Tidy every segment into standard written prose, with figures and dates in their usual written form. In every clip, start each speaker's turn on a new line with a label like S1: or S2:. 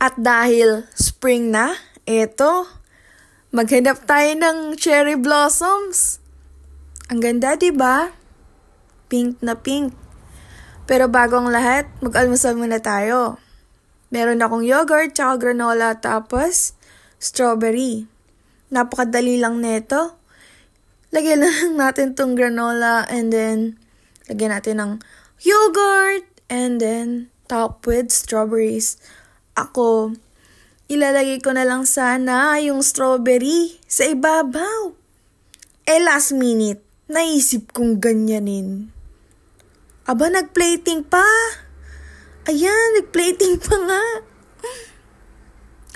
S1: At dahil spring na, eto, maghanap tayo ng cherry blossoms. Ang ganda, diba? Pink na pink. Pero bago ang lahat, mag-almusal muna tayo. Meron akong yogurt, tsaka granola, tapos strawberry. Napakadali lang neto. Lagyan lang natin tong granola and then lagyan natin ng yogurt and then top with strawberries. Ako, ilalagay ko na lang sana yung strawberry sa ibabaw. Last minute, naisip kong ganyanin. Aba, nag-plating pa. Ayan, nag-plating pa nga.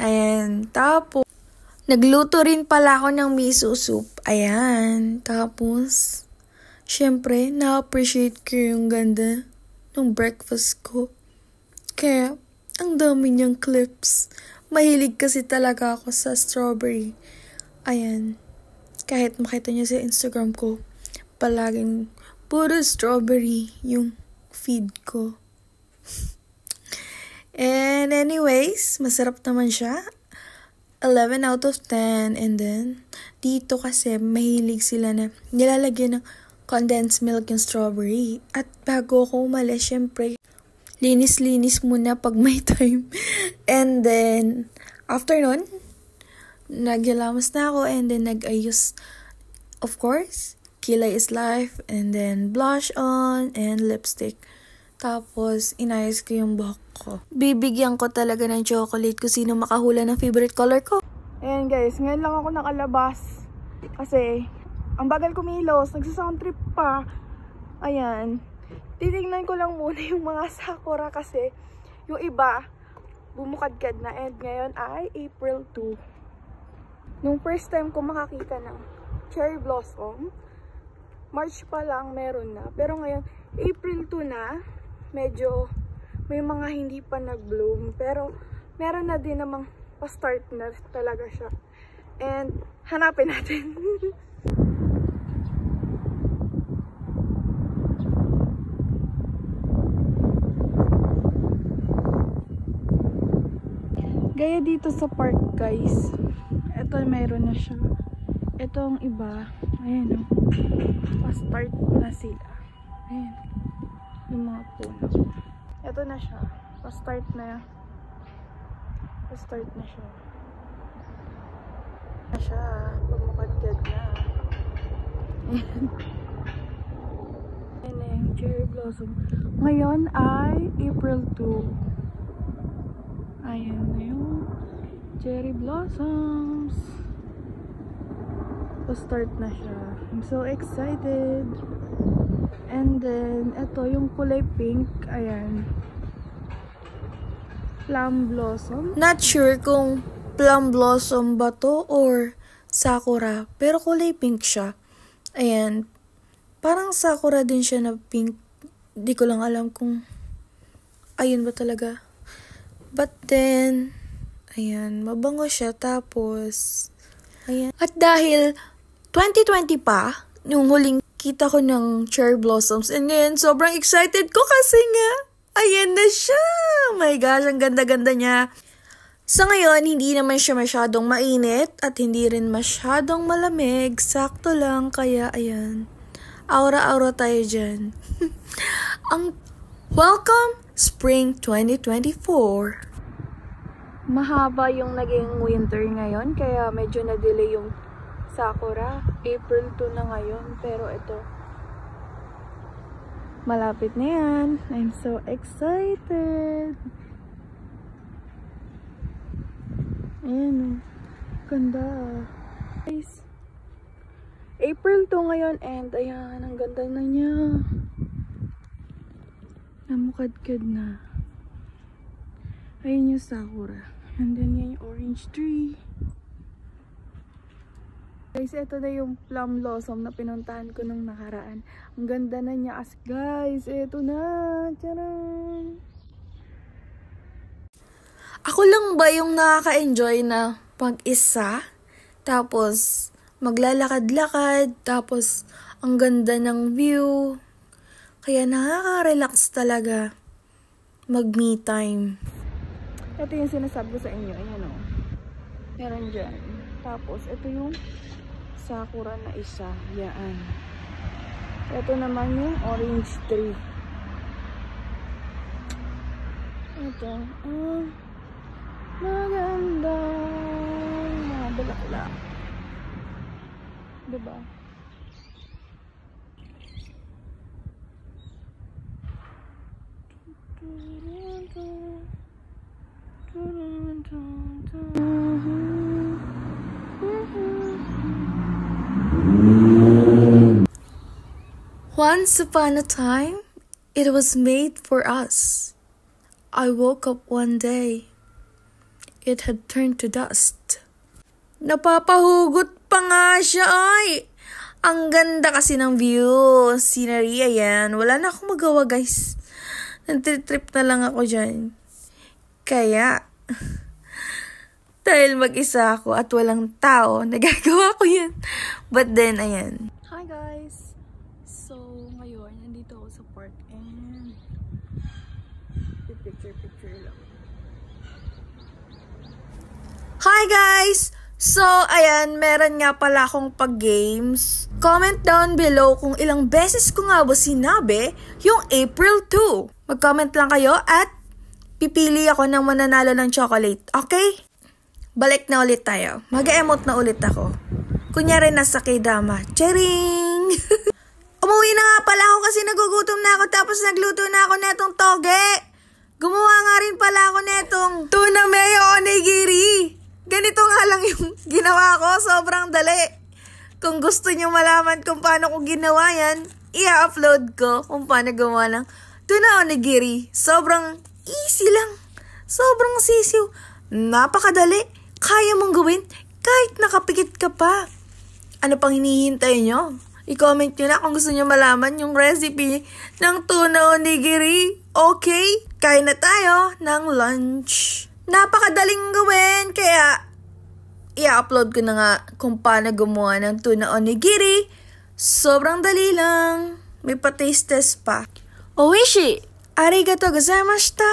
S1: Ayan, tapos, nagluto rin pala ako ng miso soup. Ayan, tapos, syempre, na-appreciate ko yung ganda ng breakfast ko. Kaya, ang dami niyang clips. Mahilig kasi talaga ako sa strawberry. Ayan, kahit makita niyo sa Instagram ko, palaging puro strawberry yung feed ko. And anyways, masarap naman siya. 11 out of 10. And then, dito kasi mahilig sila na nilalagyan ng condensed milk yung strawberry. At bago ako umalis, syempre, linis-linis muna pag may time. And then, after nun, nagyalamas na ako and then nag-ayos, of course, Kilay is Life, and then blush on, and lipstick. Tapos, inayos ko yung buhok ko. Bibigyan ko talaga ng chocolate kung sino makahula ng favorite color ko. Ayan guys, ngayon lang ako nakalabas. Kasi, ang bagal kumilos, nagsasound trip pa. Ayan. Titignan ko lang muna yung mga sakura kasi yung iba, bumukadkad na. And ngayon ay April 2. Nung first time ko makakita ng cherry blossom, March pa lang meron na. Pero ngayon, April 2 na. Medyo may mga hindi pa nag-bloom. Pero meron na din namang pa-start na talaga siya. And hanapin natin. Gaya dito sa park guys. Ito meron na siya. Itong iba, ayan o, pa-start na sila. Ayan, yung mga puno. Ito na siya, pa-start na siya. Pumukadkad na. Ayan. Ayan na yung cherry blossom. Ngayon ay April 2. Ayan na yung cherry blossoms. Pa-start na siya. I'm so excited. And then, ito yung kulay pink. Ayan. Plum blossom. Not sure kung plum blossom ba to or sakura. Pero kulay pink siya. Ayan. Parang sakura din siya na pink. Di ko lang alam kung ayun ba talaga. But then, ayan. Mabango siya. Tapos, ayan. At dahil 2020 pa, yung huling kita ko ng cherry blossoms. And ngayon, sobrang excited ko kasi nga, ayan na siya. Oh my gosh, ang ganda-ganda niya. Sa ngayon, hindi naman siya masyadong mainit at hindi rin masyadong malamig. Sakto lang, kaya ayan. Aura-aura tayo dyan. Welcome, Spring 2024. Mahaba yung naging winter ngayon, kaya medyo na-delay yung sakura. April 2 na ngayon, pero ito malapit na yan. I'm so excited. Ayan, ganda. Guys, April 2 ngayon and ayan, ang ganda na niya. Namukadkad na. Ayun yung sakura. And then yan yung orange tree. Guys, ito na yung plum blossom na pinuntahan ko nung nakaraan. Ang ganda na niya as guys. Ito na. Tcharan! Ako lang ba yung nakaka-enjoy na pag-isa? Tapos, maglalakad-lakad. Tapos, ang ganda ng view. Kaya nakaka-relax talaga mag-me time. Ito yung sinasabi ko sa inyo. Ayan o. Meron dyan. Tapos, ito yung sakura na isa. Yan. Ito naman yung orange tree. Ito. Maganda. Mga bulaklak. Diba? Once upon a time, it was made for us. I woke up one day. It had turned to dust. Napapahugot pa nga siya, ay! Ang ganda kasi ng view. Scenery, ayan. Wala na akong magawa, guys. Nag-trip na lang ako dyan. Kaya, dahil mag-isa ako at walang tao, nagagawa ko yan. But then, ayan. Hi, guys. So, ngayon, nandito ako sa park and picture lang. Hi, guys! So, ayan, meron nga pala akong pag-games. Comment down below kung ilang beses ko nga ba sinabi yung April 2. Mag-comment lang kayo at pipili ako ng mananalo ng chocolate. Okay? Balik na ulit tayo. Mag-emote na ulit ako. Kunyari nasa K-drama. Charing! Umuwi na nga pala ako kasi nagugutom na ako tapos nagluto na ako netong toge. Gumawa nga rin pala ako netong tuna mayo onigiri. Ganito nga lang yung ginawa ko. Sobrang dali. Kung gusto nyo malaman kung paano ko ginawa yan, i-upload ko kung paano gumawa ng tuna onigiri. Sobrang easy lang. Sobrang sisiw. Napakadali. Kaya mong gawin kahit nakapikit ka pa. Ano pang hinihintay nyo? I-comment nyo na kung gusto nyo malaman yung recipe ng tuna onigiri. Okay? Kain na tayo ng lunch. Napakadaling gawin, kaya i-upload ko na nga kung paano gumawa ng tuna onigiri. Sobrang dali lang. May pa-taste test pa. Oishi! Arigatou gozaimashita!